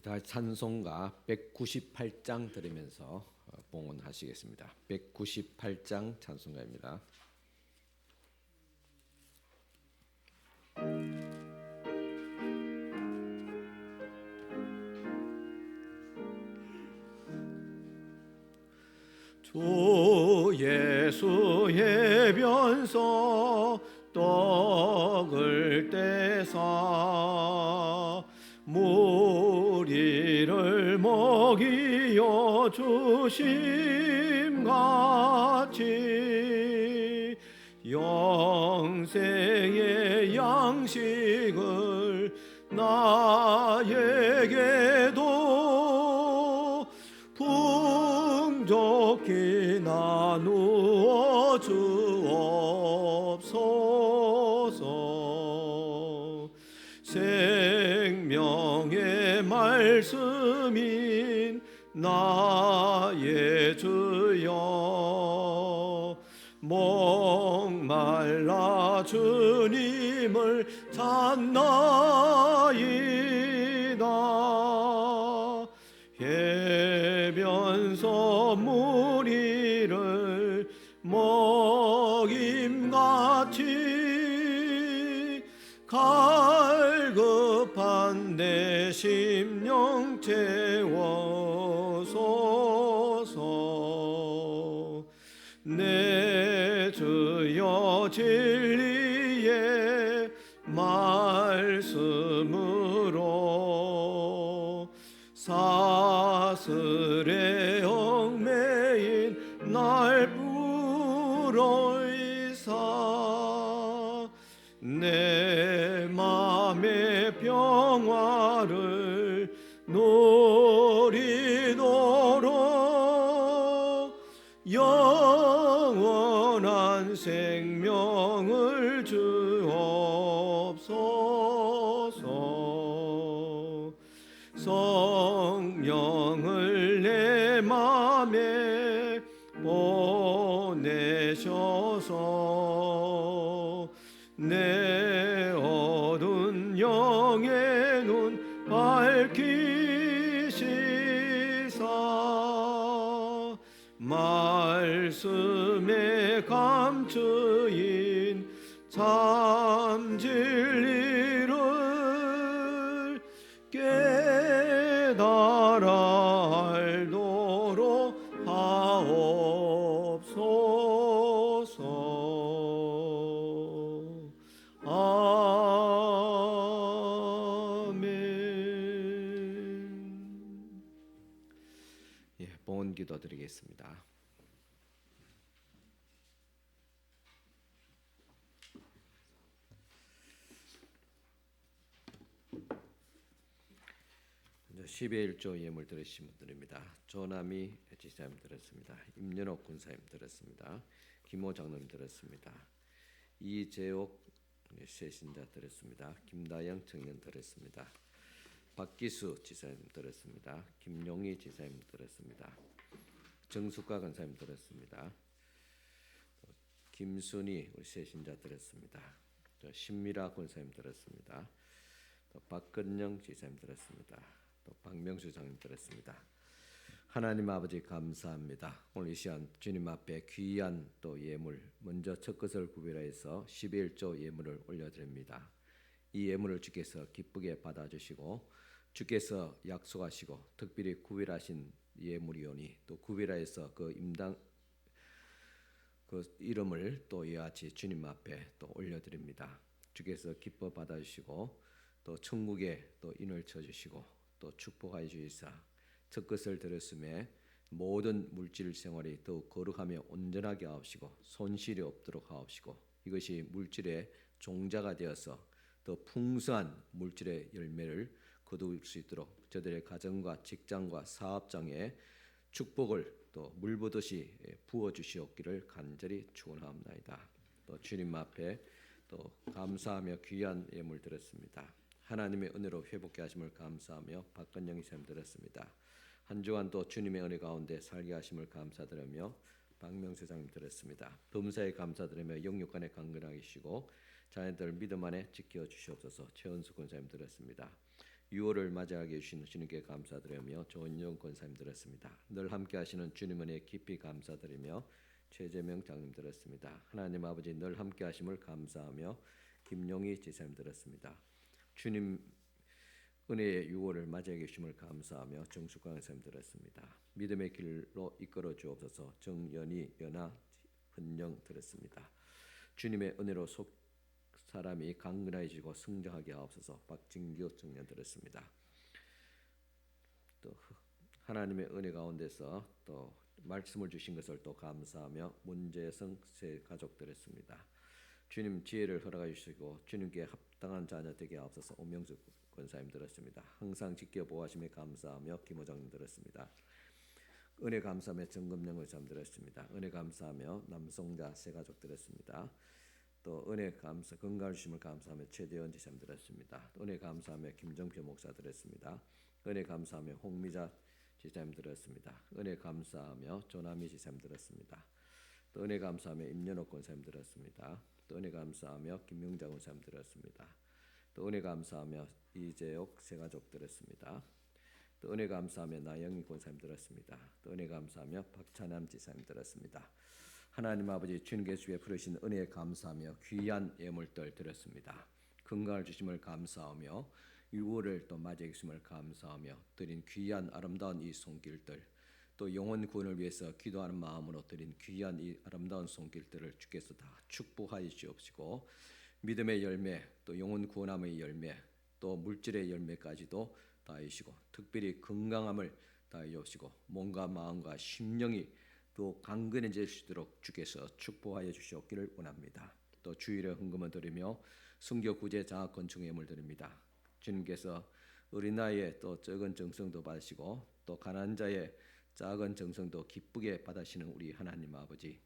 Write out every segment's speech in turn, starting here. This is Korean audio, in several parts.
다 찬송가 198장 들으면서 봉헌하시겠습니다. 198장 찬송가입니다. 주 예수의 변소 떡을 떼사 무리를 먹이어 주심같이 영생의 양식을 나에게도 풍족히 나누어 주옵소서. 생명의 말씀인 나의 주여, 목말라 주님을 찾나이다. 해변서 무리를 먹임같이 갈급한 내 심령 채워소서. 내 주여 진리의 말씀으로 사슬에 얽매인 날 불어이사 내 맘의 평화를 누리도록 영원한 생명을 주옵소서. 성령을 내 맘에 보내셔서 내 어두운 영의 눈 밝히시사 말씀에 감추인 참 진리를 깨달아 알도록 하옵소서. 아멘. 봉헌 기도 드리겠습니다. 먼저 11조 예물 들으신 분들입니다. 조남희 지사님 들었습니다. 임연옥 군사님 들었습니다. 김호 장로님 들었습니다. 이재옥 세신자 들었습니다. 김다영 청년 들었습니다. 박기수 지사님 들었습니다. 김용희 지사님 들었습니다. 정숙과 권사님 들었습니다. 김순희 우리 세신자 들었습니다. 신미라 권사님 들었습니다. 또 박근영 지사님 들었습니다. 또 박명수 장님 들었습니다. 하나님 아버지 감사합니다. 오늘 이 시간 주님 앞에 귀한 또 예물, 먼저 첫 것을 구별해서 11조 예물을 올려드립니다. 이 예물을 주께서 기쁘게 받아주시고 주께서 약속하시고 특별히 구별하신 예물이오니 또 구별하여서 그 임당 그 이름을 또 이와 같이 주님 앞에 또 올려드립니다. 주께서 기뻐 받아주시고 또 천국에 또 인을 쳐주시고 또 축복하여 주시사 첫 것을 들었음에 모든 물질 생활이 더욱 거룩하며 온전하게 하옵시고 손실이 없도록 하옵시고 이것이 물질의 종자가 되어서 더 풍성한 물질의 열매를 거둘 수 있도록 저들의 가정과 직장과 사업장에 축복을 또 물보듯이 부어 주시옵기를 간절히 축원하옵나이다. 또 주님 앞에 또 감사하며 귀한 예물 드렸습니다. 하나님의 은혜로 회복케 하심을 감사하며 박건영 이사님 드렸습니다. 한 주간 또 주님의 은혜 가운데 살게 하심을 감사드리며 박명수 장님 드렸습니다. 범사에 감사드리며 영육간에 강건하게 하시고 자녀들 믿음 안에 지켜 주시옵소서. 최은수 권사님 드렸습니다. 6월을 맞이하게 해주신 주님께 감사드리며 조은영 권사님 들었습니다. 늘 함께하시는 주님 은혜에 깊이 감사드리며 최재명 장님 들었습니다. 하나님 아버지 늘 함께하심을 감사하며 김용희 지사님 들었습니다. 주님 은혜의 6월을 맞이하게 해주심을 감사하며 정숙광 선생님 들었습니다. 믿음의 길로 이끌어 주옵소서. 정연희 연아 헌영 들었습니다. 주님의 은혜로 속 사람이 강건해지고 성장하게 하옵소서. 박진규 청년 들었습니다. 또 하나님의 은혜 가운데서 또 말씀을 주신 것을 또 감사하며 문재성 세 가족 들었습니다. 주님 지혜를 허락해 주시고 주님께 합당한 자녀 되게 하옵소서. 오명수 권사님 들었습니다. 항상 지켜보아심에 감사하며 김호정님 들었습니다. 은혜 감사하며 정금영 권사님 들었습니다. 은혜 감사하며 남성자 세 가족 들었습니다. 또 은혜 감사 건강 주심을 감사하며 최대원 지사님 들었습니다. 은혜 감사하며 김정표 목사 들었습니다. 은혜 감사하며 홍미자 지사님 들었습니다. 은혜 감사하며 조남희 지사님 들었습니다. 또 은혜 감사하며 임연옥 권사님 들었습니다. 또 은혜 감사하며 김용자 권사님 들었습니다. 또 은혜 감사하며 이재옥 세 가족 들었습니다. 또 은혜 감사하며 나영희 권사님 들었습니다. 또 은혜 감사하며 박찬남 지사님 들었습니다. 하나님 아버지 주님께서 베푸신 은혜에 감사하며 귀한 예물들 드렸습니다. 건강을 주심을 감사하며 6월을 또 맞이해 주심을 감사하며 드린 귀한 아름다운 이 손길들 또 영혼 구원을 위해서 기도하는 마음으로 드린 귀한 이 아름다운 손길들을 주께서 다 축복하여 주옵시고 믿음의 열매 또 영혼 구원함의 열매 또 물질의 열매까지도 다하시고 특별히 건강함을 다하여 주옵시고 몸과 마음과 심령이 또 강건해지시도록 주께서 축복하여 주시옵기를 원합니다. 또 주일에 헌금을 드리며 순교 구제 장학 건축 예물 드립니다. 주님께서 어린 나이에 또 적은 정성도 받으시고 또 가난한 자의 작은 정성도 기쁘게 받으시는 우리 하나님 아버지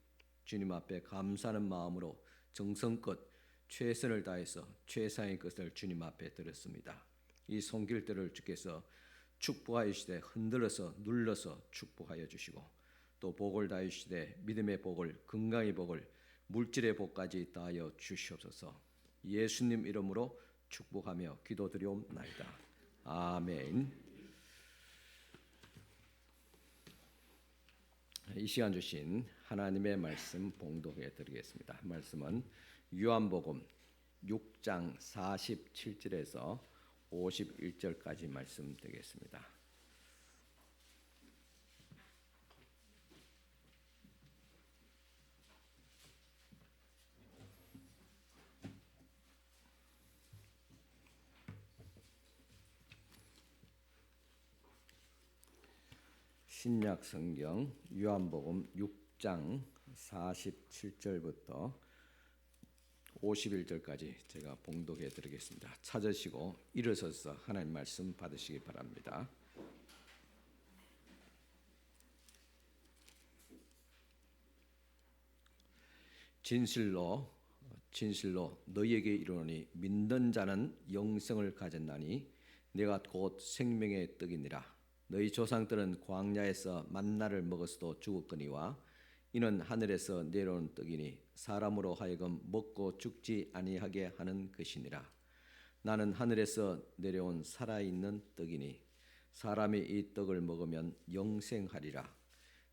주님 앞에 감사하는 마음으로 정성껏 최선을 다해서 최상의 것을 주님 앞에 드렸습니다. 이 손길들을 주께서 축복하여 주시되 흔들어서 눌러서 축복하여 주시고 또 복을 다하여 주시되 믿음의 복을 건강의 복을 물질의 복까지 다하여 주시옵소서. 예수님 이름으로 축복하며 기도드리옵나이다. 아멘. 이 시간 주신 하나님의 말씀 봉독해 드리겠습니다. 말씀은 요한복음 6장 47절에서 51절까지 말씀 되겠습니다. 신약 성경 요한복음 6장 47절부터 51절까지 제가 봉독해 드리겠습니다. 찾으시고 일어서서 하나님 말씀 받으시기 바랍니다. 진실로 너희에게 이르노니 믿는 자는 영생을 가졌나니 내가 곧 생명의 떡이니라. 너희 조상들은 광야에서 만나를 먹었어도 죽었거니와 이는 하늘에서 내려온 떡이니 사람으로 하여금 먹고 죽지 아니하게 하는 것이니라. 나는 하늘에서 내려온 살아있는 떡이니 사람이 이 떡을 먹으면 영생하리라.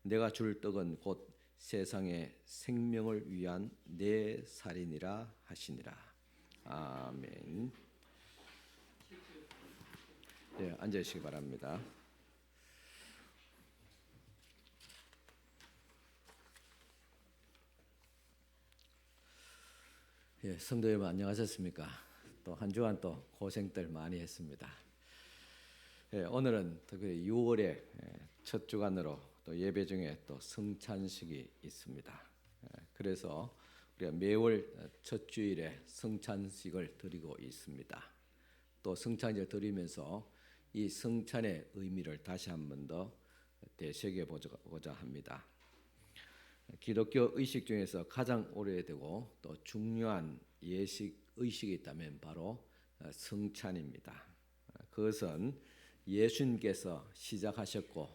내가 줄 떡은 곧 세상의 생명을 위한 내 살이니라 하시니라. 아멘. 네, 앉으시기 바랍니다. 예, 성도 여러분 안녕하셨습니까? 또 한 주간 또 고생들 많이 했습니다. 예, 오늘은 특별히 6월의 첫 주간으로 또 예배 중에 또 성찬식이 있습니다. 그래서 우리가 매월 첫 주일에 성찬식을 드리고 있습니다. 또 성찬을 드리면서 이 성찬의 의미를 다시 한 번 더 되새겨 보고자 합니다. 기독교 의식 중에서 가장 오래되고 또 중요한 의식이 있다면 바로 성찬입니다. 그것은 예수님께서 시작하셨고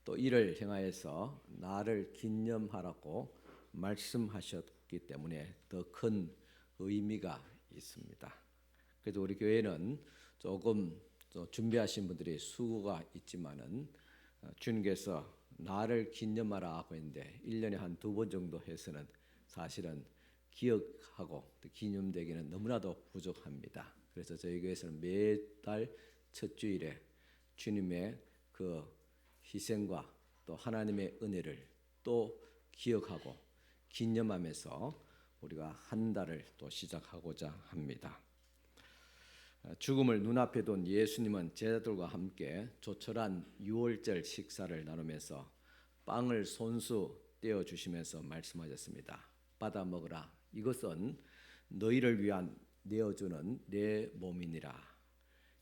또 이를 향하여서 나를 기념하라고 말씀하셨기 때문에 더 큰 의미가 있습니다. 그래서 우리 교회는 조금 또 준비하신 분들이 수고가 있지만은 주님께서 나를 기념하라 하고 있는데 1년에 한 2번 정도 해서는 사실은 기억하고 또 기념되기는 너무나도 부족합니다. 그래서 저희 교회에서는 매달 첫 주일에 주님의 그 희생과 또 하나님의 은혜를 또 기억하고 기념하면서 우리가 한 달을 또 시작하고자 합니다. 죽음을 눈앞에 둔 예수님은 제자들과 함께 조촐한 유월절 식사를 나누면서 빵을 손수 떼어 주시면서 말씀하셨습니다. 받아 먹으라. 이것은 너희를 위한 내어주는 내 몸이니라.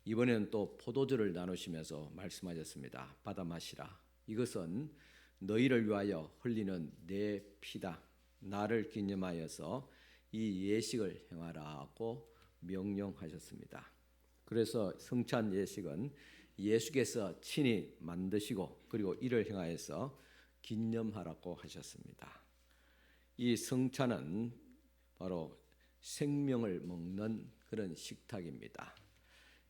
이번에는 또 포도주를 나누시면서 말씀하셨습니다. 받아 마시라. 이것은 너희를 위하여 흘리는 내 피다. 나를 기념하여서 이 예식을 행하라고 명령하셨습니다. 그래서 성찬 예식은 예수께서 친히 만드시고 그리고 이를 행하여서 기념하라고 하셨습니다. 이 성찬은 바로 생명을 먹는 그런 식탁입니다.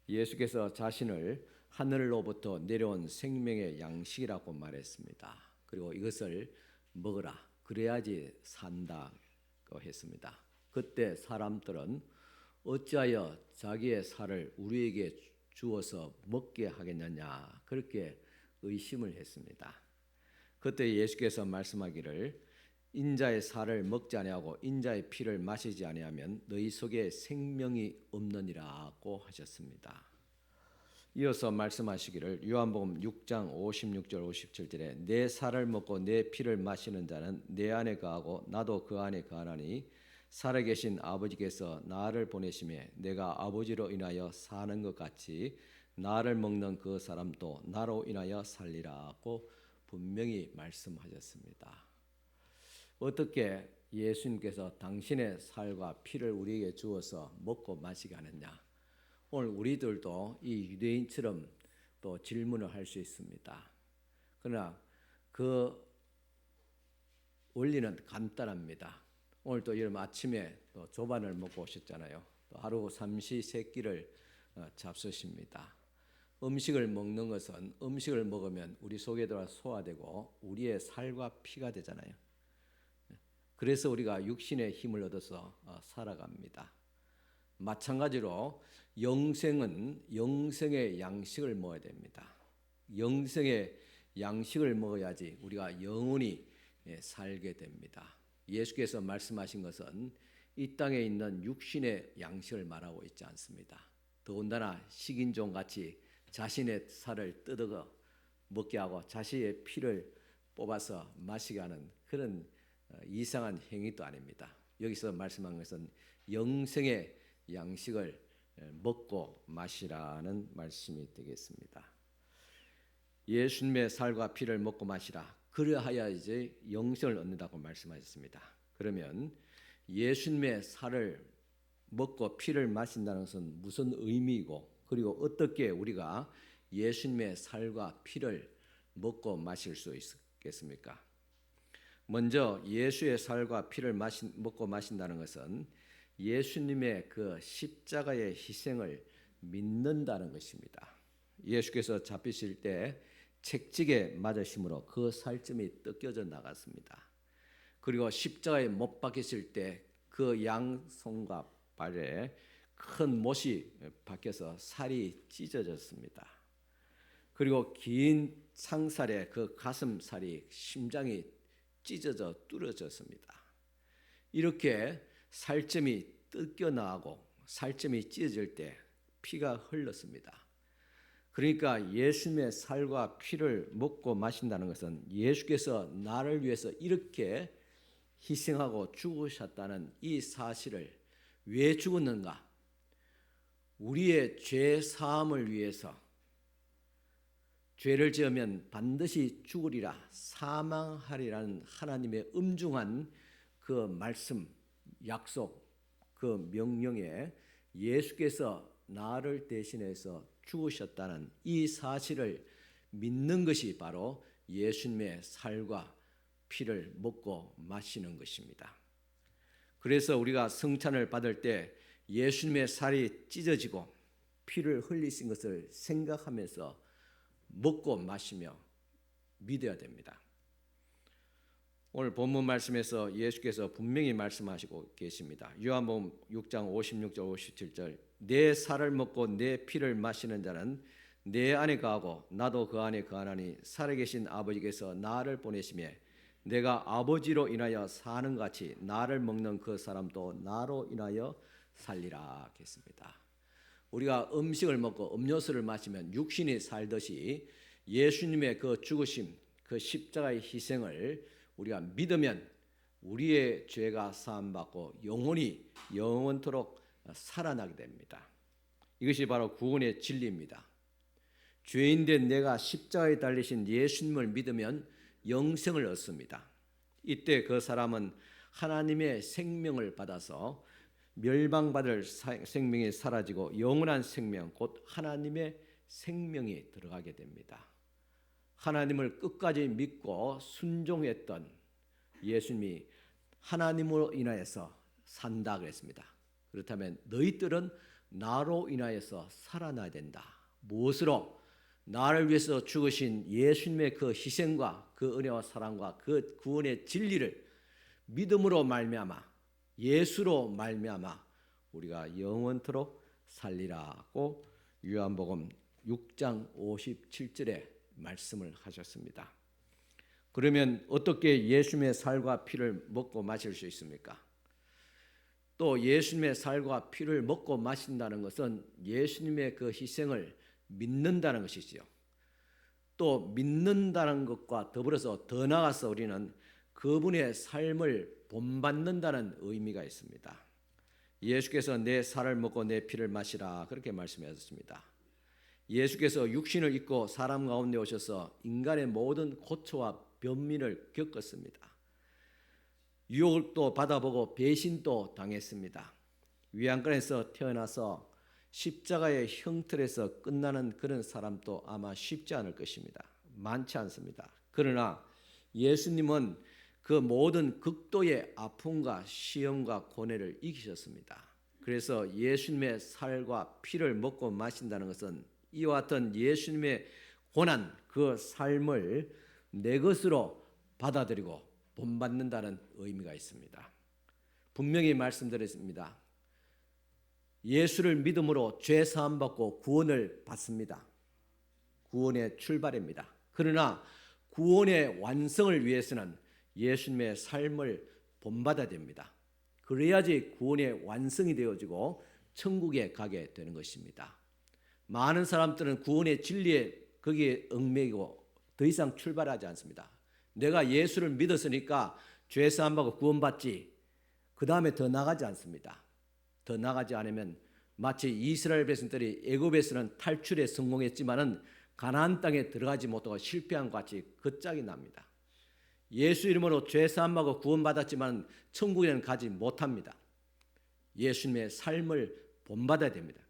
예수께서 자신을 하늘로부터 내려온 생명의 양식이라고 말했습니다. 그리고 이것을 먹으라. 그래야지 산다고 했습니다. 그때 사람들은 어찌하여 자기의 살을 우리에게 주어서 먹게 하겠느냐 그렇게 의심을 했습니다. 그때 예수께서 말씀하기를 인자의 살을 먹지 아니하고 인자의 피를 마시지 아니하면 너희 속에 생명이 없느니라고 하셨습니다. 이어서 말씀하시기를 요한복음 6장 56절 57절에 내 살을 먹고 내 피를 마시는 자는 내 안에 거하고 나도 그 안에 거하나니 살아계신 아버지께서 나를 보내심에 내가 아버지로 인하여 사는 것 같이 나를 먹는 그 사람도 나로 인하여 살리라고 분명히 말씀하셨습니다. 어떻게 예수님께서 당신의 살과 피를 우리에게 주어서 먹고 마시게 하느냐? 오늘 우리들도 이 유대인처럼 또 질문을 할 수 있습니다. 그러나 그 원리는 간단합니다. 오늘 또 여러분 아침에 또 조반을 먹고 오셨잖아요. 또 하루 삼시세끼를 잡수십니다. 음식을 먹는 것은 음식을 먹으면 우리 속에 들어 소화되고 우리의 살과 피가 되잖아요. 그래서 우리가 육신의 힘을 얻어서 살아갑니다. 마찬가지로 영생은 영생의 양식을 먹어야 됩니다. 영생의 양식을 먹어야지 우리가 영원히 살게 됩니다. 예수께서 말씀하신 것은 이 땅에 있는 육신의 양식을 말하고 있지 않습니다. 더군다나 식인종같이 자신의 살을 뜯어 먹게 하고 자신의 피를 뽑아서 마시게 하는 그런 이상한 행위도 아닙니다. 여기서 말씀한 것은 영생의 양식을 먹고 마시라는 말씀이 되겠습니다. 예수님의 살과 피를 먹고 마시라. 그러하여 이제 영생을 얻는다고 말씀하셨습니다. 그러면 예수님의 살을 먹고 피를 마신다는 것은 무슨 의미이고 그리고 어떻게 우리가 예수님의 살과 피를 먹고 마실 수 있겠습니까? 먼저 예수의 살과 피를 먹고 마신다는 것은 예수님의 그 십자가의 희생을 믿는다는 것입니다. 예수께서 잡히실 때 채찍에 맞으심으로 그 살점이 뜯겨져 나갔습니다. 그리고 십자가에 못 박히실 때 그 양손과 발에 큰 못이 박혀서 살이 찢어졌습니다. 그리고 긴 상살에 그 가슴살이 심장이 찢어져 뚫어졌습니다. 이렇게 살점이 뜯겨 나가고 살점이 찢어질 때 피가 흘렀습니다. 그러니까 예수님의 살과 피를 먹고 마신다는 것은 예수께서 나를 위해서 이렇게 희생하고 죽으셨다는 이 사실을 왜 죽었는가? 우리의 죄 사함을 위해서 죄를 지으면 반드시 죽으리라 사망하리라는 하나님의 엄중한 그 말씀, 약속, 그 명령에 예수께서 나를 대신해서 죽으셨다는 이 사실을 믿는 것이 바로 예수님의 살과 피를 먹고 마시는 것입니다. 그래서 우리가 성찬을 받을 때 예수님의 살이 찢어지고 피를 흘리신 것을 생각하면서 먹고 마시며 믿어야 됩니다. 오늘 본문 말씀에서 예수께서 분명히 말씀하시고 계십니다. 요한복음 6장 56절 57절 내 살을 먹고 내 피를 마시는 자는 내 안에 거하고 나도 그 안에 거하나니 살아계신 아버지께서 나를 보내시며 내가 아버지로 인하여 사는 같이 나를 먹는 그 사람도 나로 인하여 살리라 했습니다. 우리가 음식을 먹고 음료수를 마시면 육신이 살듯이 예수님의 그 죽으심, 그 십자가의 희생을 우리가 믿으면 우리의 죄가 사함받고 영원토록 살아나게 됩니다. 이것이 바로 구원의 진리입니다. 죄인된 내가 십자가에 달리신 예수님을 믿으면 영생을 얻습니다. 이때 그 사람은 하나님의 생명을 받아서 멸망받을 생명이 사라지고 영원한 생명, 곧 하나님의 생명이 들어가게 됩니다. 하나님을 끝까지 믿고 순종했던 예수님이 하나님으로 인하여서 산다 그랬습니다. 그렇다면 너희들은 나로 인하여서 살아나야 된다. 무엇으로? 나를 위해서 죽으신 예수님의 그 희생과 그 은혜와 사랑과 그 구원의 진리를 믿음으로 말미암아 예수로 말미암아 우리가 영원토록 살리라고 요한복음 6장 57절에 말씀을 하셨습니다. 그러면 어떻게 예수님의 살과 피를 먹고 마실 수 있습니까? 또 예수님의 살과 피를 먹고 마신다는 것은 예수님의 그 희생을 믿는다는 것이지요. 또 믿는다는 것과 더불어서 더 나아가서 우리는 그분의 삶을 본받는다는 의미가 있습니다. 예수께서 내 살을 먹고 내 피를 마시라 그렇게 말씀하셨습니다. 예수께서 육신을 입고 사람 가운데 오셔서 인간의 모든 고초와 변민을 겪었습니다. 유혹도 받아보고 배신도 당했습니다. 위안권에서 태어나서 십자가의 형틀에서 끝나는 그런 사람도 아마 쉽지 않을 것입니다. 많지 않습니다. 그러나 예수님은 그 모든 극도의 아픔과 시험과 고뇌를 이기셨습니다. 그래서 예수님의 살과 피를 먹고 마신다는 것은 이와 같은 예수님의 고난, 그 삶을 내 것으로 받아들이고 본받는다는 의미가 있습니다. 분명히 말씀드렸습니다. 예수를 믿음으로 죄 사함 받고 구원을 받습니다. 구원의 출발입니다. 그러나 구원의 완성을 위해서는 예수님의 삶을 본받아야 됩니다. 그래야지 구원의 완성이 되어지고 천국에 가게 되는 것입니다. 많은 사람들은 구원의 진리에 거기에 얽매이고 더 이상 출발하지 않습니다. 내가 예수를 믿었으니까 죄 사함 받고 구원받지. 그 다음에 더 나가지 않습니다. 더 나가지 않으면 마치 이스라엘 백성들이 애굽에서는 탈출에 성공했지만은 가나안 땅에 들어가지 못하고 실패한 것 같이 그 짝이 납니다. 예수 이름으로 죄 사함 받고 구원받았지만 천국에는 가지 못합니다. 예수님의 삶을 본받아야 됩니다.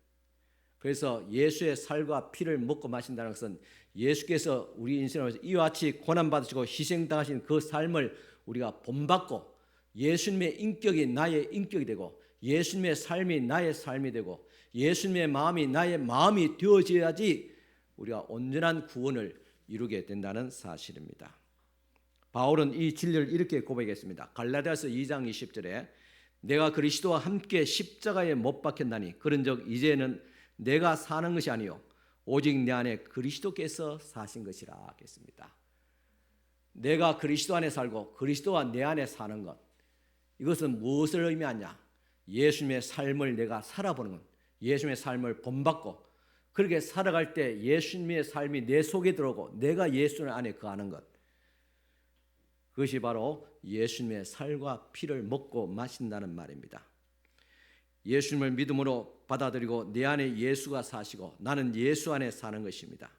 그래서 예수의 살과 피를 먹고 마신다는 것은 예수께서 우리 인생을 이와 같이 고난받으시고 희생당하신 그 삶을 우리가 본받고 예수님의 인격이 나의 인격이 되고 예수님의 삶이 나의 삶이 되고 예수님의 마음이 나의 마음이 되어져야지 우리가 온전한 구원을 이루게 된다는 사실입니다. 바울은 이 진리를 이렇게 고백했습니다. 갈라디아서 2장 20절에 내가 그리스도와 함께 십자가에 못 박혔나니 그런즉 이제는 내가 사는 것이 아니요 오직 내 안에 그리스도께서 사신 것이라 했습니다. 내가 그리스도 안에 살고 그리스도와 내 안에 사는 것, 이것은 무엇을 의미하냐? 예수님의 삶을 내가 살아보는 것, 예수님의 삶을 본받고 그렇게 살아갈 때 예수님의 삶이 내 속에 들어오고 내가 예수 안에 거하는 것, 그것이 바로 예수님의 살과 피를 먹고 마신다는 말입니다. 예수님을 믿음으로 받아들이고 내 안에 예수가 사시고 나는 예수 안에 사는 것입니다.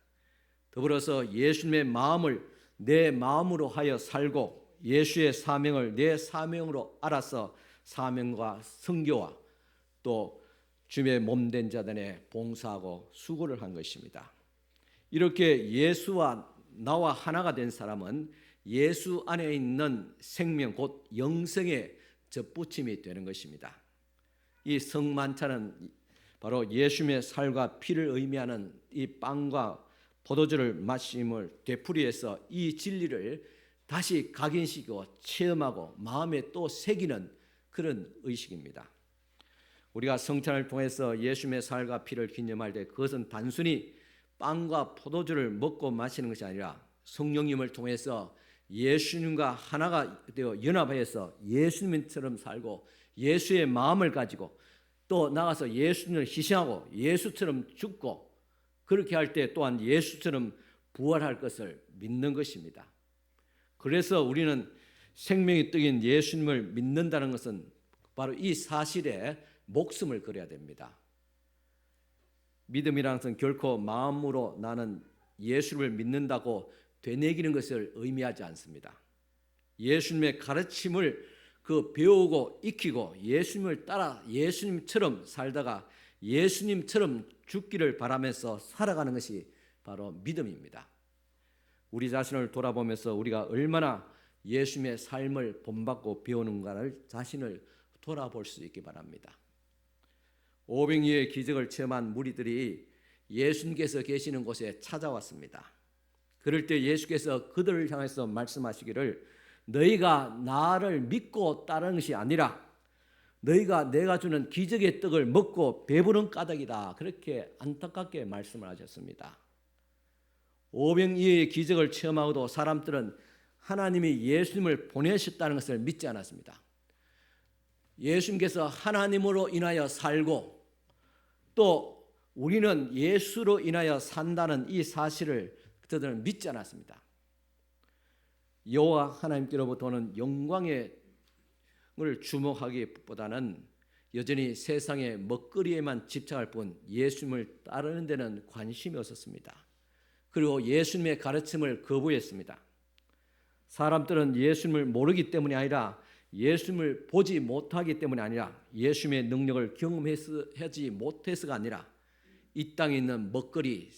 더불어서 예수님의 마음을 내 마음으로 하여 살고 예수의 사명을 내 사명으로 알아서 사명과 선교와 또 주님의 몸된 자들에 봉사하고 수고를 한 것입니다. 이렇게 예수와 나와 하나가 된 사람은 예수 안에 있는 생명 곧 영생의 접붙임이 되는 것입니다. 이 성만찬은 바로 예수님의 살과 피를 의미하는 이 빵과 포도주를 마심을 되풀이해서 이 진리를 다시 각인시키고 체험하고 마음에 또 새기는 그런 의식입니다. 우리가 성찬을 통해서 예수님의 살과 피를 기념할 때 그것은 단순히 빵과 포도주를 먹고 마시는 것이 아니라 성령님을 통해서 예수님과 하나가 되어 연합해서 예수님처럼 살고 예수의 마음을 가지고 또 나가서 예수님을 희생하고 예수처럼 죽고 그렇게 할 때 또한 예수처럼 부활할 것을 믿는 것입니다. 그래서 우리는 생명의 떡인 예수님을 믿는다는 것은 바로 이 사실에 목숨을 걸어야 됩니다. 믿음이라는 것은 결코 마음으로 나는 예수를 믿는다고 되뇌기는 것을 의미하지 않습니다. 예수님의 가르침을 배우고 익히고 예수님을 따라 예수님처럼 살다가 예수님처럼 죽기를 바라면서 살아가는 것이 바로 믿음입니다. 우리 자신을 돌아보면서 우리가 얼마나 예수님의 삶을 본받고 배우는가를 자신을 돌아볼 수 있기 바랍니다. 오병이어의 기적을 체험한 무리들이 예수님께서 계시는 곳에 찾아왔습니다. 그럴 때 예수께서 그들을 향해서 말씀하시기를 너희가 나를 믿고 따르는 것이 아니라 너희가 내가 주는 기적의 떡을 먹고 배부른 까닭이다. 그렇게 안타깝게 말씀을 하셨습니다. 오병이어의 기적을 체험하고도 사람들은 하나님이 예수님을 보내셨다는 것을 믿지 않았습니다. 예수님께서 하나님으로 인하여 살고 또 우리는 예수로 인하여 산다는 이 사실을 그들은 믿지 않았습니다. 여호와 하나님께로부터는 영광을 주목하기보다는 여전히 세상의 먹거리에만 집착할 뿐 예수님을 따르는 데는 관심이 없었습니다. 그리고 예수님의 가르침을 거부했습니다. 사람들은 예수님을 모르기 때문이 아니라 예수님을 보지 못하기 때문이 아니라 예수님의 능력을 경험하지 못해서가 아니라 이 땅에 있는 먹거리,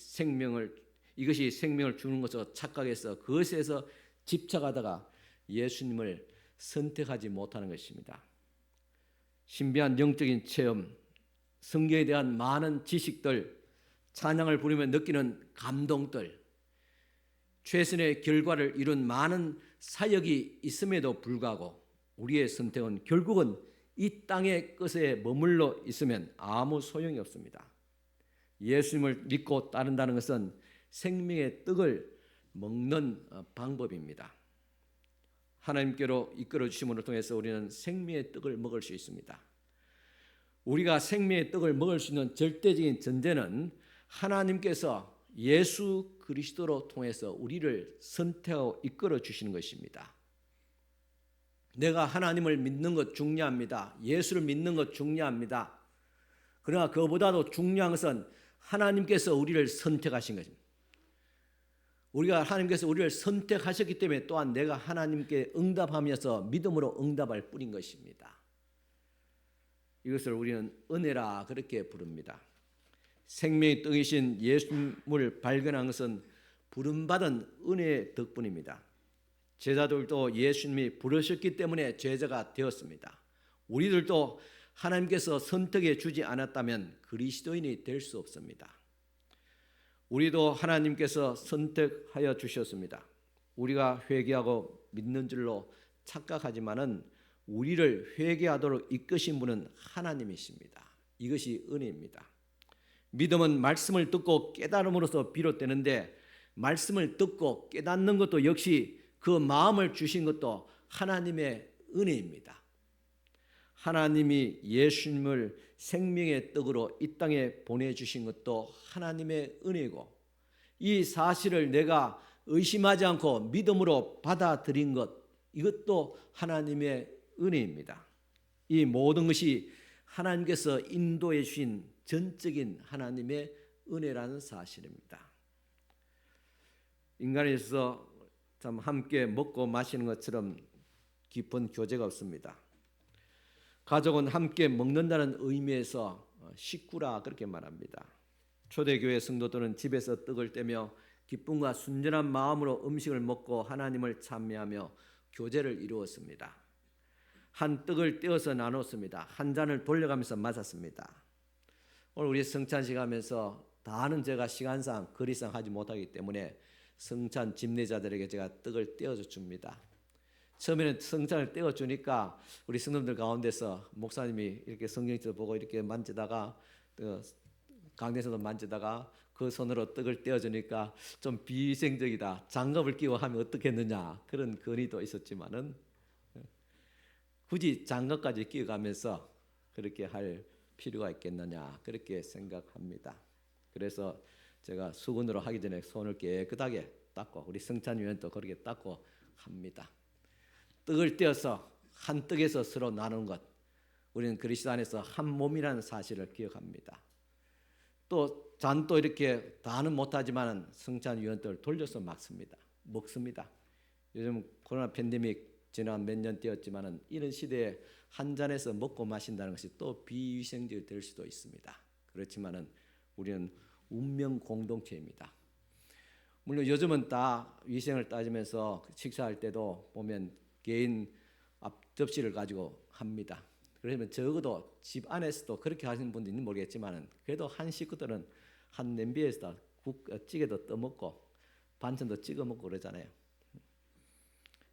이것이 생명을 주는 것으로 착각해서 그것에서 집착하다가 예수님을 선택하지 못하는 것입니다. 신비한 영적인 체험, 성경에 대한 많은 지식들, 찬양을 부르며 느끼는 감동들, 최선의 결과를 이룬 많은 사역이 있음에도 불구하고 우리의 선택은 결국은 이 땅의 것에 머물러 있으면 아무 소용이 없습니다. 예수님을 믿고 따른다는 것은 생명의 떡을 먹는 방법입니다. 하나님께로 이끌어 주심을 통해서 우리는 생명의 떡을 먹을 수 있습니다. 우리가 생명의 떡을 먹을 수 있는 절대적인 전제는 하나님께서 예수 그리스도로 통해서 우리를 선택하고 이끌어 주시는 것입니다. 내가 하나님을 믿는 것 중요합니다. 예수를 믿는 것 중요합니다. 그러나 그보다도 중요한 것은 하나님께서 우리를 선택하신 것입니다. 하나님께서 우리를 선택하셨기 때문에 또한 내가 하나님께 응답하면서 믿음으로 응답할 뿐인 것입니다. 이것을 우리는 은혜라 그렇게 부릅니다. 생명의 떡이신 예수님을 발견한 것은 부름받은 은혜의 덕분입니다. 제자들도 예수님이 부르셨기 때문에 제자가 되었습니다. 우리들도 하나님께서 선택해 주지 않았다면 그리스도인이 될 수 없습니다. 우리도 하나님께서 선택하여 주셨습니다. 우리가 회개하고 믿는 줄로 착각하지만은 우리를 회개하도록 이끄신 분은 하나님이십니다. 이것이 은혜입니다. 믿음은 말씀을 듣고 깨달음으로써 비롯되는데 말씀을 듣고 깨닫는 것도 역시 그 마음을 주신 것도 하나님의 은혜입니다. 하나님이 예수님을 생명의 떡으로 이 땅에 보내주신 것도 하나님의 은혜고 이 사실을 내가 의심하지 않고 믿음으로 받아들인 것 이것도 하나님의 은혜입니다. 이 모든 것이 하나님께서 인도해 주신 전적인 하나님의 은혜라는 사실입니다. 인간에 있어서 참 함께 먹고 마시는 것처럼 깊은 교제가 없습니다. 가족은 함께 먹는다는 의미에서 식구라 그렇게 말합니다. 초대교회 성도들은 집에서 떡을 떼며 기쁨과 순전한 마음으로 음식을 먹고 하나님을 찬미하며 교제를 이루었습니다. 한 떡을 떼어서 나눴습니다. 한 잔을 돌려가면서 마셨습니다. 오늘 우리 성찬식 하면서 다는 제가 시간상 거리상 하지 못하기 때문에 성찬 집례자들에게 제가 떡을 떼어줘 줍니다. 처음에는 성찬을 떼어주니까 우리 성도들 가운데서 목사님이 이렇게 성경책을 보고 이렇게 만지다가 강대에서도 만지다가 그 손으로 떡을 떼어주니까 좀 비위생적이다, 장갑을 끼고 하면 어떻겠느냐 그런 건의도 있었지만은 굳이 장갑까지 끼워가면서 그렇게 할 필요가 있겠느냐 그렇게 생각합니다. 그래서 제가 수건으로 하기 전에 손을 깨끗하게 닦고 우리 성찬위원도 그렇게 닦고 합니다. 떡을 떼어서 한 떡에서 서로 나누는 것, 우리는 그리스도 안에서 한 몸이라는 사실을 기억합니다. 또 잔도 이렇게 다는 못하지만 성찬위원들을 돌려서 먹습니다. 요즘 코로나 팬데믹 지난 몇 년 되었지만 이런 시대에 한 잔에서 먹고 마신다는 것이 또 비위생적이 될 수도 있습니다. 그렇지만 우리는 운명 공동체입니다. 물론 요즘은 다 위생을 따지면서 식사할 때도 보면 개인 앞 접시를 가지고 합니다. 그러면 적어도 집 안에서도 그렇게 하시는 분도 있는지 모르겠지만 그래도 한 식구들은 한 냄비에서 찌개도 떠먹고 반찬도 찍어 먹고 그러잖아요.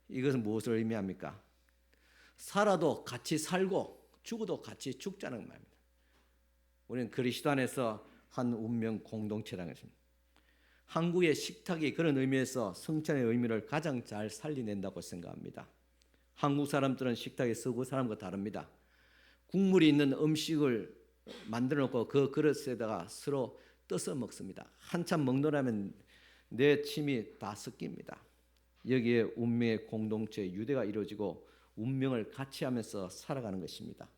이것은 무엇을 의미합니까? 살아도 같이 살고 죽어도 같이 죽자는 말입니다. 우리는 그리스도 안에서 한 운명 공동체라는 것입니다. 한국의 식탁이 그런 의미에서 성찬의 의미를 가장 잘 살려낸다고 생각합니다. 한국 사람들은 식탁이 서구 사람과 다릅니다. 국물이 있는 음식을 만들어 놓고 그 그릇에다가 서로 떠서 먹습니다. 한참 먹노라면 내 침이 다 섞입니다. 여기에 운명의 공동체 유대가 이루어지고 운명을 같이 하면서 살아가는 것입니다.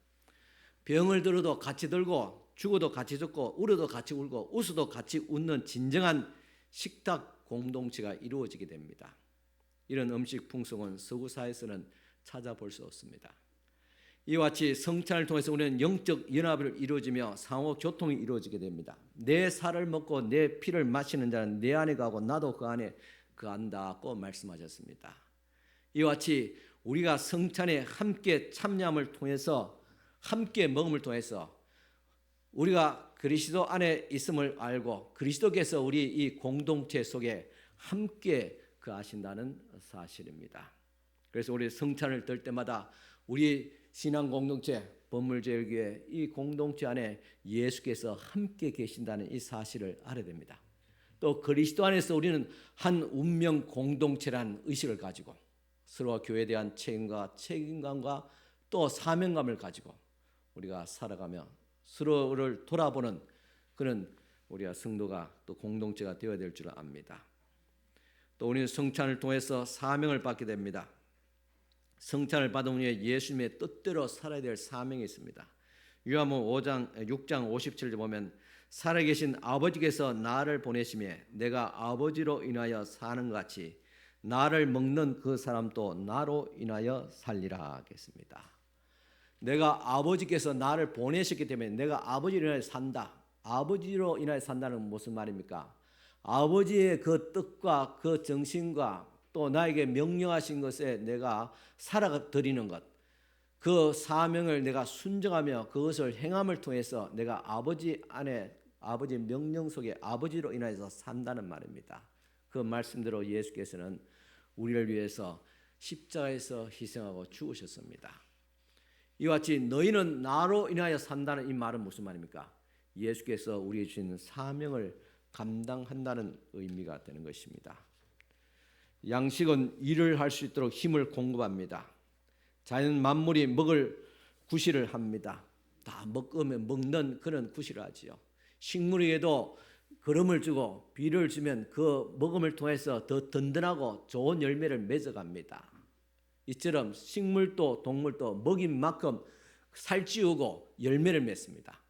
병을 들어도 같이 들고 죽어도 같이 죽고 울어도 같이 울고 웃어도 같이 웃는 진정한 식탁 공동체가 이루어지게 됩니다. 이런 음식 풍속은 서구 사회에서는 찾아볼 수 없습니다. 이와 같이 성찬을 통해서 우리는 영적 연합을 이루어지며 상호 교통이 이루어지게 됩니다. 내 살을 먹고 내 피를 마시는 자는 내 안에 가고 나도 그 안에 거한다고 말씀하셨습니다. 이와 같이 우리가 성찬에 함께 참여함을 통해서 함께 먹음을 통해서 우리가 그리스도 안에 있음을 알고 그리스도께서 우리 이 공동체 속에 함께 거하신다는 사실입니다. 그래서 우리 성찬을 들 때마다 우리 신앙 공동체 범물제일교회 이 공동체 안에 예수께서 함께 계신다는 이 사실을 알아야 됩니다. 또 그리스도 안에서 우리는 한 운명 공동체라는 의식을 가지고 서로 교회에 대한 책임감과 또 사명감을 가지고 우리가 살아가며 서로를 돌아보는 그런 우리가 성도가 또 공동체가 되어야 될 줄 압니다. 또 우리는 성찬을 통해서 사명을 받게 됩니다. 성찬을 받은 후에 예수님의 뜻대로 살아야 될 사명이 있습니다. 요한복음 6장 57절 보면 살아계신 아버지께서 나를 보내심에 내가 아버지로 인하여 사는 것 같이 나를 먹는 그 사람도 나로 인하여 살리라 하겠습니다. 내가 아버지께서 나를 보내셨기 때문에 내가 아버지로 인하여 산다. 아버지로 인하여 산다는 무슨 말입니까? 아버지의 그 뜻과 그 정신과 또 나에게 명령하신 것에 내가 살아드리는 것, 그 사명을 내가 순종하며 그것을 행함을 통해서 내가 아버지 안에 아버지의 명령 속에 아버지로 인하여서 산다는 말입니다. 그 말씀대로 예수께서는 우리를 위해서 십자가에서 희생하고 죽으셨습니다. 이와 같이 너희는 나로 인하여 산다는 이 말은 무슨 말입니까? 예수께서 우리에게 주신 사명을 감당한다는 의미가 되는 것입니다. 양식은 일을 할 수 있도록 힘을 공급합니다. 자연 만물이 먹을 구실을 합니다. 다 먹는 그런 구실을 하지요. 식물에게도 거름을 주고 비를 주면 그 먹음을 통해서 더 든든하고 좋은 열매를 맺어갑니다. 이처럼 식물도 동물도 먹인 만큼 살찌우고 열매를 맺습니다.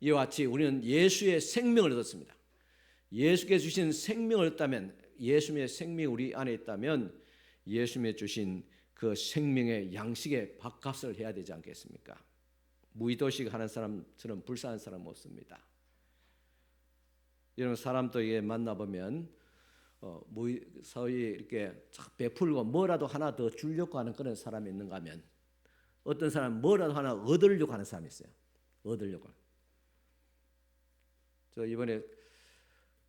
이와 같이 우리는 예수의 생명을 얻었습니다. 예수께서 주신 생명을 얻다면 예수님의 생명이 우리 안에 있다면 예수님의 주신 그 생명의 양식의 밥값을 해야 되지 않겠습니까? 무의도식 하는 사람처럼 불쌍한 사람은 없습니다. 이런 사람도 이게 만나보면 소위 이렇게 베풀고 뭐라도 하나 더 주려고 하는 그런 사람이 있는가 하면 어떤 사람은 뭐라도 하나 얻으려고 하는 사람이 있어요. 얻으려고. 저 이번에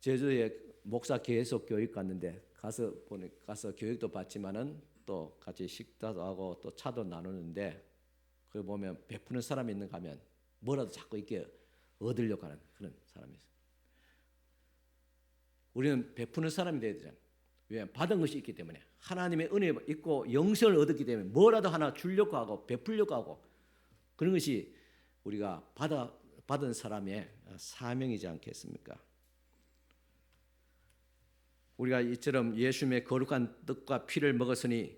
제주에 목사 계속 교육 갔는데 가서 교육도 받지만은 또 같이 식사도 하고 또 차도 나누는데 그 보면 베푸는 사람이 있는 가면 뭐라도 자꾸 이렇게 얻으려고 하는 그런 사람이 있어요. 우리는 베푸는 사람이 돼야 되잖아요. 왜? 받은 것이 있기 때문에 하나님의 은혜 있고 영생을 얻었기 때문에 뭐라도 하나 주려고 하고 베풀려고 하고 그런 것이 우리가 받은 사람의 사명이지 않겠습니까? 우리가 이처럼 예수님의 거룩한 떡과 피를 먹었으니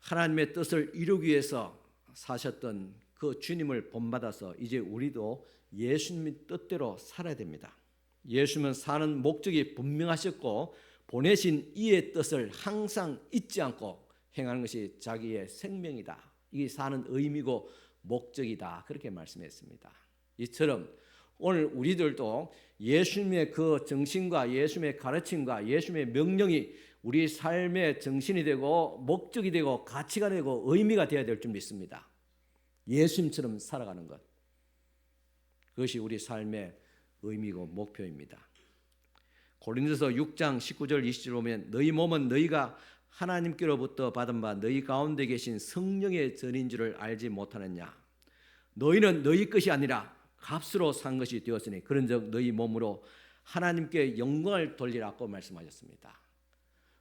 하나님의 뜻을 이루기 위해서 사셨던 그 주님을 본받아서 이제 우리도 예수님의 뜻대로 살아야 됩니다. 예수님은 사는 목적이 분명하셨고 보내신 이의 뜻을 항상 잊지 않고 행하는 것이 자기의 생명이다. 이게 사는 의미고 목적이다. 그렇게 말씀했습니다. 이처럼 오늘 우리들도 예수님의 그 정신과 예수님의 가르침과 예수님의 명령이 우리 삶의 정신이 되고 목적이 되고 가치가 되고 의미가 되어야 될 줄 믿습니다. 예수님처럼 살아가는 것. 그것이 우리 삶의 의미고 목표입니다. 고린도서 6장 19절 20절 보면 너희 몸은 너희가 하나님께로부터 받은 바 너희 가운데 계신 성령의 전인 줄을 알지 못하느냐. 너희는 너희 것이 아니라 값으로 산 것이 되었으니 그런즉 너희 몸으로 하나님께 영광을 돌리라고 말씀하셨습니다.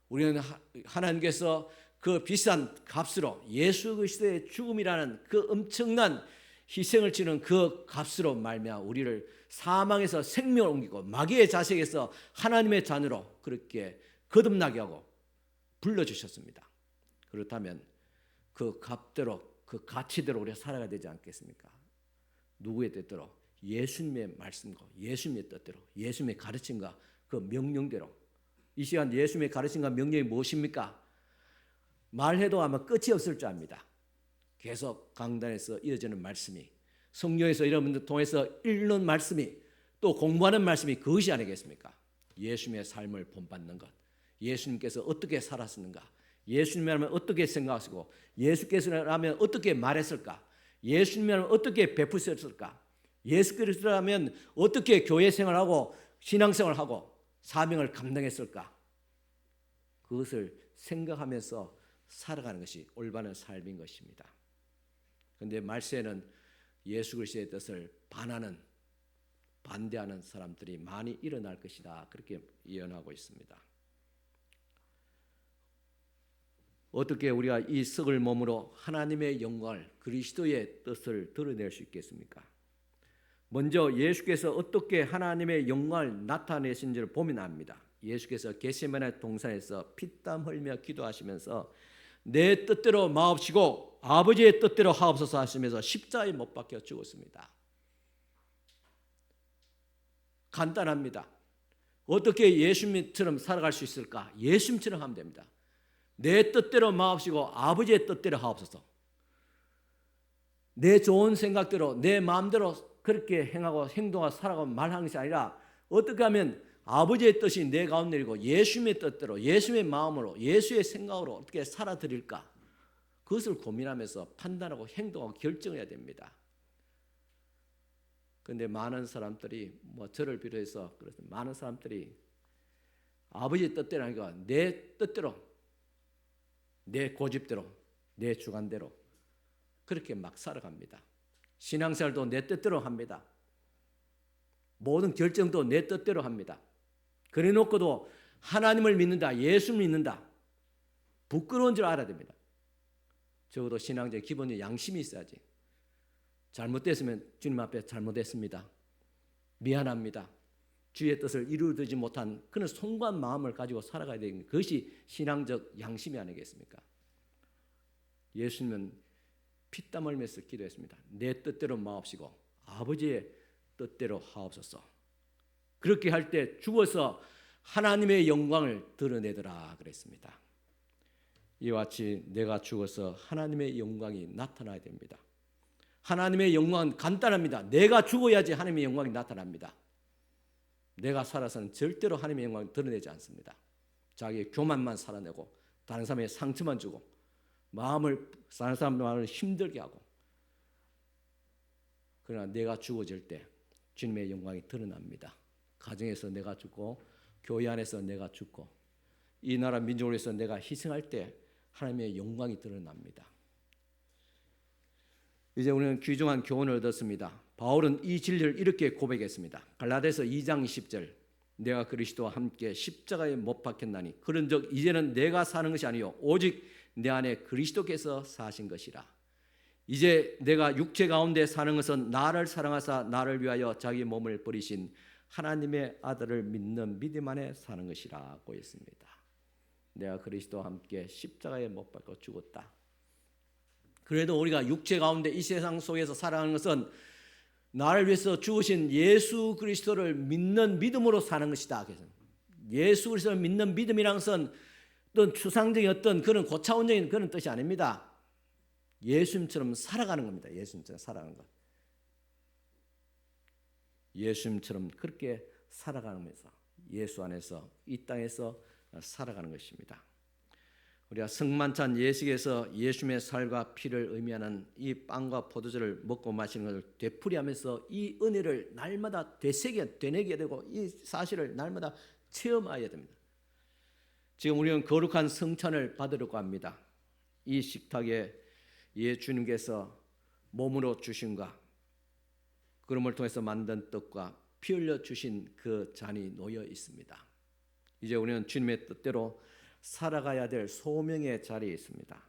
우리는 하나님께서 그 비싼 값으로 예수 그리스도의 죽음이라는 그 엄청난 희생을 치는 그 값으로 말미암아 우리를 사망에서 생명을 옮기고 마귀의 자식에서 하나님의 자녀로 그렇게 거듭나게 하고 불러주셨습니다. 그렇다면 그 값대로 그 가치대로 우리가 살아가야 되지 않겠습니까? 누구의 뜻대로? 예수님의 말씀과 예수님의 뜻대로 예수님의 가르침과 그 명령대로. 이 시간 예수님의 가르침과 명령이 무엇입니까? 말해도 아마 끝이 없을 줄 압니다. 계속 강단에서 이어지는 말씀이 성령에서 여러분들 통해서 읽는 말씀이 또 공부하는 말씀이 그것이 아니겠습니까? 예수님의 삶을 본받는 것, 예수님께서 어떻게 살았는가, 예수님이라면 어떻게 생각하시고 예수께서라면 어떻게 말했을까, 예수님이라면 어떻게 베푸셨을까, 예수 그리스도라면 어떻게 교회 생활하고 신앙생활하고 사명을 감당했을까, 그것을 생각하면서 살아가는 것이 올바른 삶인 것입니다. 그런데 말세에는 예수 그리스도의 뜻을 반대하는 사람들이 많이 일어날 것이다. 그렇게 예언하고 있습니다. 어떻게 우리가 이 썩을 몸으로 하나님의 영광을 그리스도의 뜻을 드러낼 수 있겠습니까? 먼저 예수께서 어떻게 하나님의 영광을 나타내신지를 보면 압니다. 예수께서 겟세마네 동산에서 피땀 흘리며 기도하시면서 내 뜻대로 마옵시고 아버지의 뜻대로 하옵소서 하시면서 십자가에 못 박혀 죽었습니다. 간단합니다. 어떻게 예수님처럼 살아갈 수 있을까? 예수님처럼 하면 됩니다. 내 뜻대로 마옵시고 아버지의 뜻대로 하옵소서. 내 좋은 생각대로 내 마음대로 그렇게 행하고 행동하고 살아가고 말하는 것이 아니라 어떻게 하면 아버지의 뜻이 내 가운데 있고 예수님의 뜻대로 예수님의 마음으로 예수의 생각으로 어떻게 살아드릴까? 그것을 고민하면서 판단하고 행동하고 결정해야 됩니다. 그런데 많은 사람들이 저를 비롯해서 그래서 많은 사람들이 아버지의 뜻대로 아니고 내 뜻대로 내 고집대로 내 주관대로 그렇게 막 살아갑니다. 신앙생활도 내 뜻대로 합니다. 모든 결정도 내 뜻대로 합니다. 그래 놓고도 하나님을 믿는다, 예수 믿는다. 부끄러운 줄 알아야 됩니다. 적어도 신앙적인 기본적인 양심이 있어야지. 잘못됐으면 주님 앞에 잘못했습니다. 미안합니다. 주의 뜻을 이루어지지 못한 그런 송구한 마음을 가지고 살아가야 되는 그것이 신앙적 양심이 아니겠습니까? 예수님은 피땀 흘리면서 기도했습니다. 내 뜻대로 마옵시고 아버지의 뜻대로 하옵소서. 그렇게 할 때 죽어서 하나님의 영광을 드러내더라 그랬습니다. 이와 같이 내가 죽어서 하나님의 영광이 나타나야 됩니다. 하나님의 영광은 간단합니다. 내가 죽어야지 하나님의 영광이 나타납니다. 내가 살아서는 절대로 하나님의 영광을 드러내지 않습니다. 자기의 교만만 살아내고 다른 사람의 상처만 주고 다른 사람을 힘들게 하고, 그러나 내가 죽어질 때 주님의 영광이 드러납니다. 가정에서 내가 죽고 교회 안에서 내가 죽고 이 나라 민족을 위해서 내가 희생할 때 하나님의 영광이 드러납니다. 이제 우리는 귀중한 교훈을 얻었습니다. 바울은 이 진리를 이렇게 고백했습니다. 갈라디아서 2장 20절 내가 그리스도와 함께 십자가에 못 박혔나니 그런즉 이제는 내가 사는 것이 아니요 오직 내 안에 그리스도께서 사신 것이라. 이제 내가 육체 가운데 사는 것은 나를 사랑하사 나를 위하여 자기 몸을 버리신 하나님의 아들을 믿는 믿음 안에 사는 것이라고 했습니다. 내가 그리스도와 함께 십자가에 못 박혀 죽었다. 그래도 우리가 육체 가운데 이 세상 속에서 살아가는 것은 나를 위해서 죽으신 예수 그리스도를 믿는 믿음으로 사는 것이다. 그래서 예수 그리스도를 믿는 믿음이란 것은 어떤 추상적인 어떤 그런 고차원적인 그런 뜻이 아닙니다. 예수님처럼 살아가는 겁니다. 예수님처럼 살아가는 것. 예수님처럼 그렇게 살아가면서 예수 안에서 이 땅에서 살아가는 것입니다. 우리가 성만찬 예식에서 예수님의 살과 피를 의미하는 이 빵과 포도주를 먹고 마시는 것을 되풀이하면서 이 은혜를 날마다 되새기게 되고 이 사실을 날마다 체험해야 됩니다. 지금 우리는 거룩한 성찬을 받으려고 합니다. 이 식탁에 주님께서 몸으로 주신과 그름을 통해서 만든 떡과 피 흘려 주신 그 잔이 놓여 있습니다. 이제 우리는 주님의 뜻대로 살아가야 될 소명의 자리에 있습니다.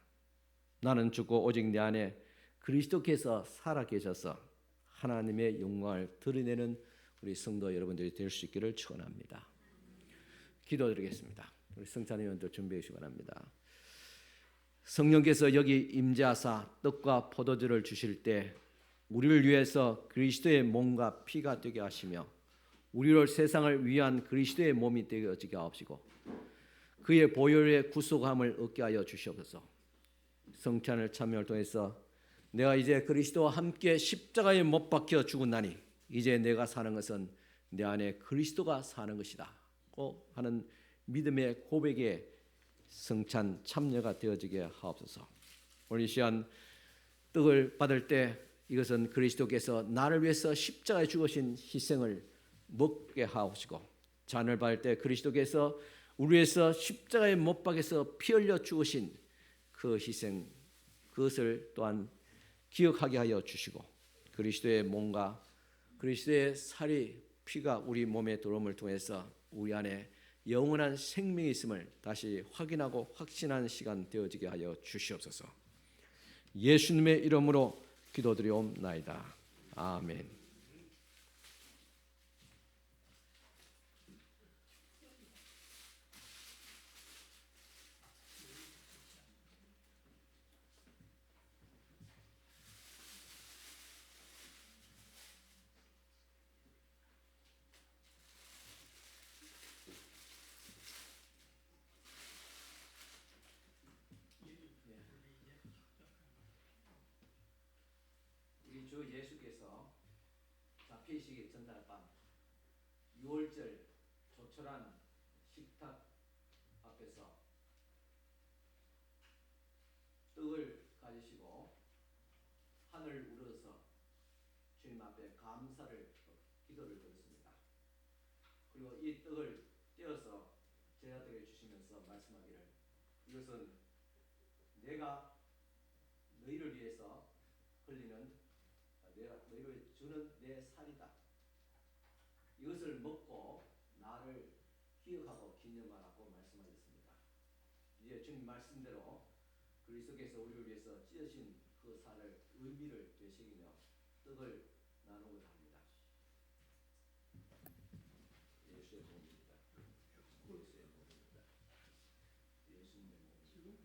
나는 죽고 오직 내 안에 그리스도께서 살아 계셔서 하나님의 영광을 드러내는 우리 성도 여러분들이 될 수 있기를 축원합니다. 기도드리겠습니다. 우리 성찬위원들 준비해 주시기 바랍니다. 성령께서 여기 임재하사 떡과 포도주를 주실 때 우리를 위해서 그리스도의 몸과 피가 되게 하시며 우리를 세상을 위한 그리스도의 몸이 되어지게 하옵시고 그의 보혈의 구속함을 얻게 하여 주시옵소서. 성찬을 참여를 통해서 내가 이제 그리스도와 함께 십자가에 못 박혀 죽었나니 이제 내가 사는 것은 내 안에 그리스도가 사는 것이다 하는 믿음의 고백에 성찬 참여가 되어지게 하옵소서. 오늘 이 시간 떡을 받을 때 이것은 그리스도께서 나를 위해서 십자가에 죽으신 희생을 먹게 하옵시고 잔을 받을 때 그리스도께서 우리 위해서 십자가에 못 박혀서 피 흘려 죽으신 그 희생 그것을 또한 기억하게 하여 주시고 그리스도의 몸과 그리스도의 살이 피가 우리 몸에 들어옴을 통해서 우리 안에 영원한 생명이 있음을 다시 확인하고 확신하는 시간 되어지게 하여 주시옵소서. 예수님의 이름으로 기도드리옵나이다. 아멘. 우리 주 예수께서 잡히시기 전날 밤 유월절 조촐한 식탁 앞에서 떡을 가지시고 하늘 우러서 주님 앞에 감사를 기도를 드렸습니다. 그리고 이 떡을 떼어서 제자들에게 주시면서 말씀하기를 이것은 내가 너희를 위해서 흘리는 내가 너희를 주는 내 살이다. 이것을 먹고 나를 기억하고 기념하라고 말씀하셨습니다. 이제 주님 말씀대로 그리스도께서 우리를 위해서 찢으신 그 살을 의미를 되새기며 떡을 나누고자 합니다. 예수의 몸입니다. 예수의 몸입니다. 예수님의 몸입니다.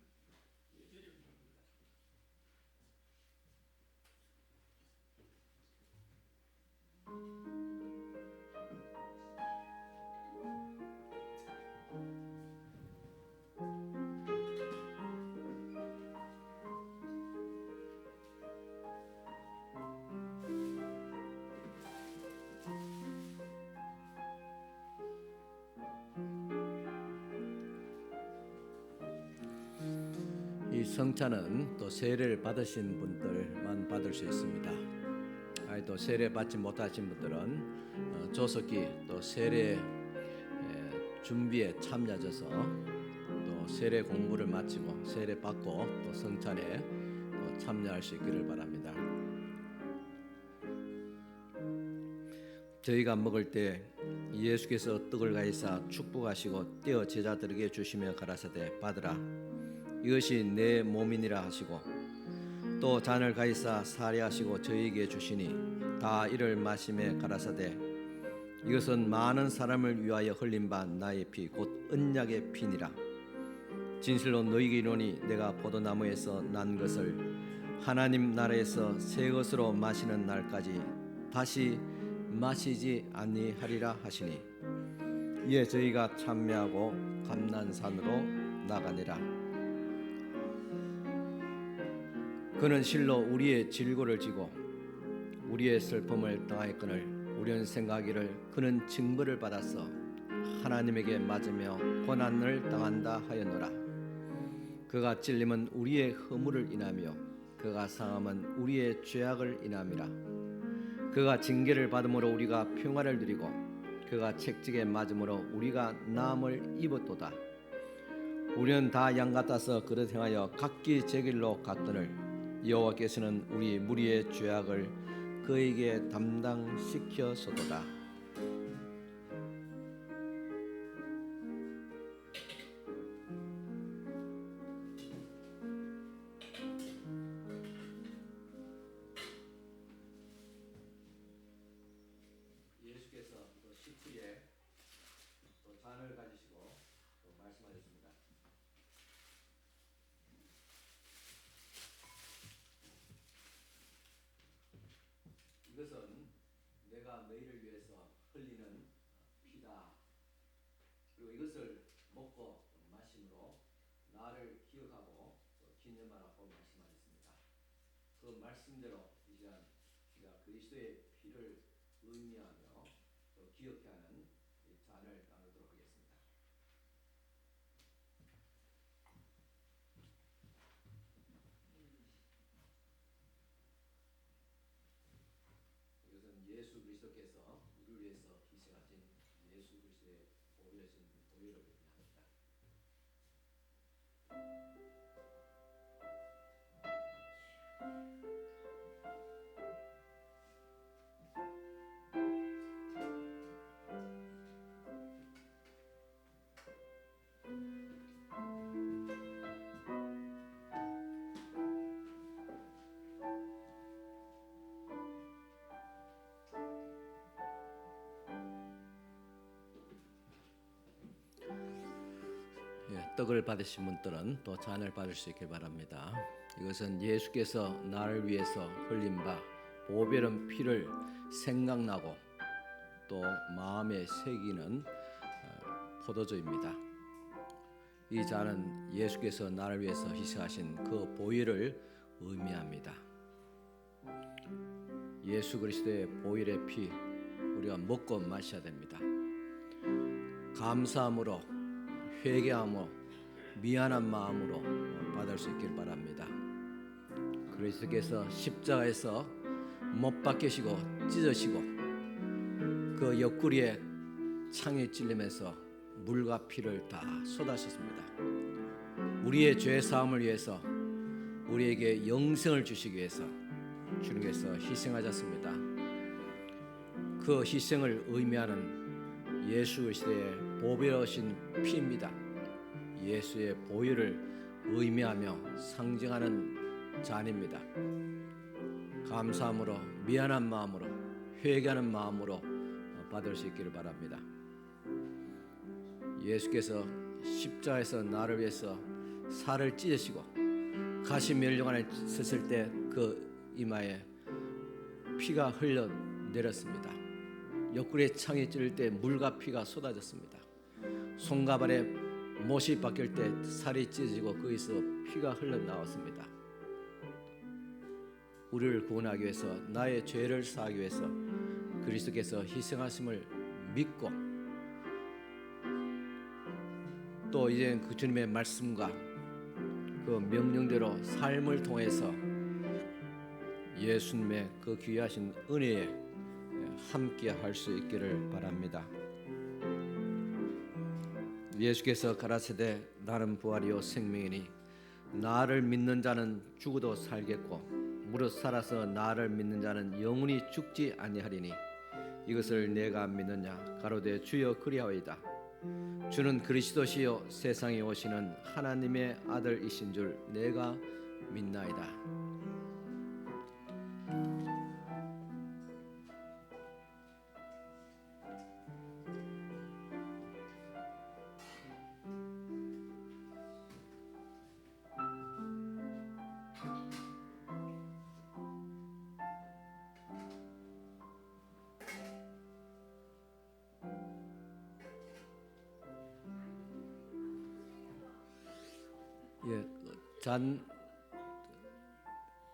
예수의 몸입니다. 이 성찬은 또 세례를 받으신 분들만 받을 수 있습니다. 또 세례 받지 못하신 분들은 조석기 또 세례 준비에 참여하셔서 또 세례 공부를 마치고 세례 받고 또 성찬에 또 참여할 수 있기를 바랍니다. 저희가 먹을 때 예수께서 떡을 가지사 축복하시고 떼어 제자들에게 주시며 가라사대 받으라 이것이 내 몸이니라 하시고 또 잔을 가지사 사례하시고 저희에게 주시니 다 이를 마시며 가라사대 이것은 많은 사람을 위하여 흘린 바 나의 피 곧 언약의 피니라. 진실로 너희에게 이르노니 내가 포도나무에서 난 것을 하나님 나라에서 새 것으로 마시는 날까지 다시 마시지 아니하리라 하시니 이에 저희가 참매하고 감난산으로 나가니라. 그는 실로 우리의 질고를 지고 우리의 슬픔을 당하였거늘 우리는 생각하기를 그는 징벌을 받아서 하나님에게 맞으며 고난을 당한다 하였노라. 그가 찔림은 우리의 허물을 인하며 그가 상함은 우리의 죄악을 인함이라. 그가 징계를 받음으로 우리가 평화를 누리고 그가 채찍에 맞음으로 우리가 나음을 입었도다. 우리는 다 양 같아서 그릇 행하여 각기 제 길로 갔거늘 여호와께서는 우리 무리의 죄악을 그에게 담당시켜서도다. 예수께서 또 십수에 또 잔을 가지시고 또 말씀하셨습니다. 이것은 내가 너희를 위해서 흘리는 피다. 그리고 이것을 먹고 마심으로 나를 기억하고 또 기념하라고 말씀하셨습니다. 그 말씀대로 이 시간 우리가 그리스도의 피를 의미하며 또 기억해 하는 이 잔을 나누도록 하겠습니다. 이것은 예수 그리스도께서 우리를 위해서 희생하신 예수 그리스도의 보혈이신 보혈을 의미합니다. 떡을 받으신 분들은 또 잔을 받을 수 있길 바랍니다. 이것은 예수께서 나를 위해서 흘린 바 보배른 피를 생각나고 또 마음에 새기는 포도주입니다. 이 잔은 예수께서 나를 위해서 희생하신 그 보혈을 의미합니다. 예수 그리스도의 보혈의 피 우리가 먹고 마셔야 됩니다. 감사함으로 회개함으로 미안한 마음으로 받을 수 있길 바랍니다. 그리스도께서 십자가에서 못 박히시고 찢으시고 그 옆구리에 창에 찔리면서 물과 피를 다 쏟아셨습니다. 우리의 죄 사함을 위해서 우리에게 영생을 주시기 위해서 주님께서 희생하셨습니다. 그 희생을 의미하는 예수 그리스도의 보배로우신 피입니다. 예수의 보혈을 의미하며 상징하는 잔입니다. 감사함으로 미안한 마음으로 회개하는 마음으로 받을 수 있기를 바랍니다. 예수께서 십자가에서 나를 위해서 살을 찢으시고 가시 멸류관에 섰을 때 그 이마에 피가 흘러 내렸습니다. 옆구리에 창이 찔릴 때 물과 피가 쏟아졌습니다. 손가발에 못이 박힐 때 살이 찢어지고 거기서 피가 흘러나왔습니다. 우리를 구원하기 위해서 나의 죄를 사하기 위해서 그리스도께서 희생하심을 믿고 또 이제 그 주님의 말씀과 그 명령대로 삶을 통해서 예수님의 그 귀하신 은혜에 함께 할 수 있기를 바랍니다. 예수께서 가라사대 나는 부활이요 생명이니 나를 믿는 자는 죽어도 살겠고 무릇 살아서 나를 믿는 자는 영원히 죽지 아니하리니 이것을 내가 믿느냐 가로되 주여 그리하오이다. 주는 그리스도시요 세상에 오시는 하나님의 아들이신 줄 내가 믿나이다.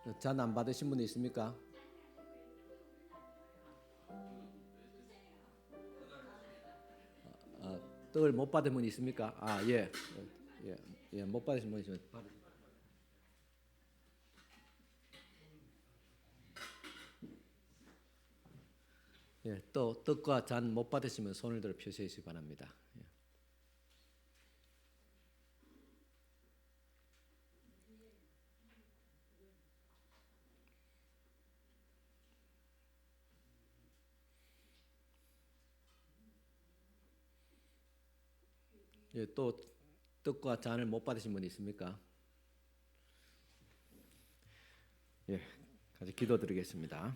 예, 잔 안 받으신 분 있습니까? 떡을 못 받은 분 있습니까? 못 받으신 분 있으면 또 떡과 잔 못 받으시면 손을 들어 표시해 주시기 바랍니다. 또 떡과 잔을 못 받으신 분 있습니까? 같이 기도드리겠습니다.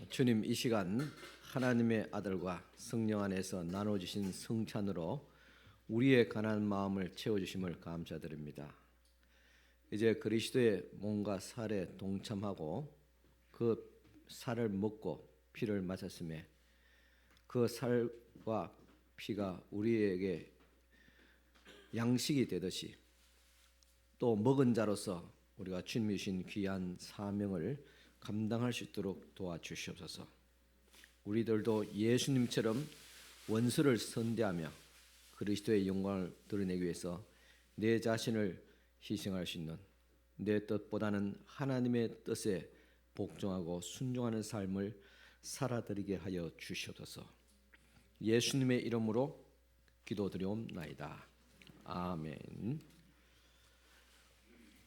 주님, 이 시간 하나님의 아들과 성령 안에서 나눠주신 성찬으로 우리의 가난한 마음을 채워주심을 감사드립니다. 이제 그리스도의 몸과 살에 동참하고 그 살을 먹고 피를 마셨음에 그 살과 피가 우리에게 양식이 되듯이 또 먹은 자로서 우리가 주님이 주신 귀한 사명을 감당할 수 있도록 도와주시옵소서. 우리들도 예수님처럼 원수를 선대하며 그리스도의 영광을 드러내기 위해서 내 자신을 희생할 수 있는 내 뜻보다는 하나님의 뜻에 복종하고 순종하는 삶을 살아드리게 하여 주시옵소서. 예수님의 이름으로 기도드리옵나이다. 아멘.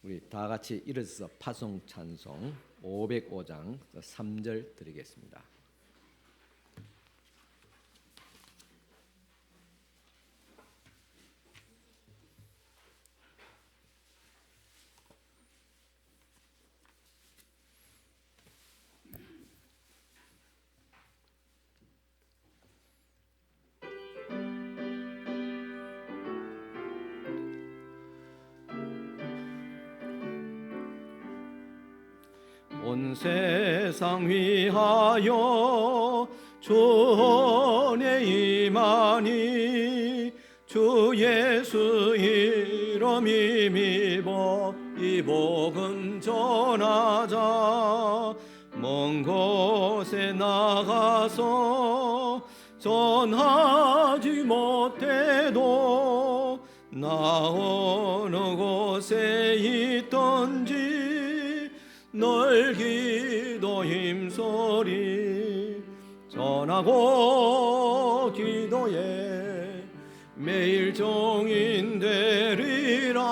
우리 다 같이 일어서서 파송 찬송 505장 3절 드리겠습니다. 온 세상 위하여 주의 임하니 주 예수 이름 힘입어 이 복음 전하자. 먼 곳에 나가서 전하지 못해도 나 어느 곳에 있던지 널 기도 힘소리 전하고 기도에 매일 종인 되리라.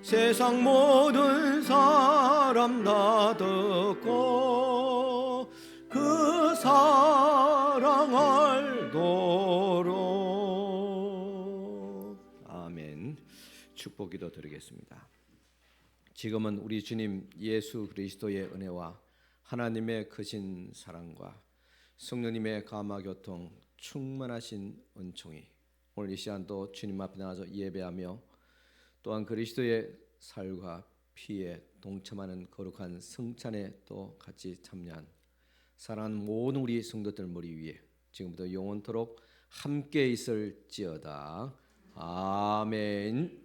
세상 모든 사람 다 듣고 그 사랑 알도록. 아멘. 축복기도 드리겠습니다. 지금은 우리 주님 예수 그리스도의 은혜와 하나님의 크신 사랑과 성령님의 감화교통 충만하신 은총이 오늘 이 시간도 주님 앞에 나가서 예배하며 또한 그리스도의 살과 피에 동참하는 거룩한 성찬에 또 같이 참여한 사랑하는 모든 우리 성도들 머리 위에 지금부터 영원토록 함께 있을지어다. 아멘.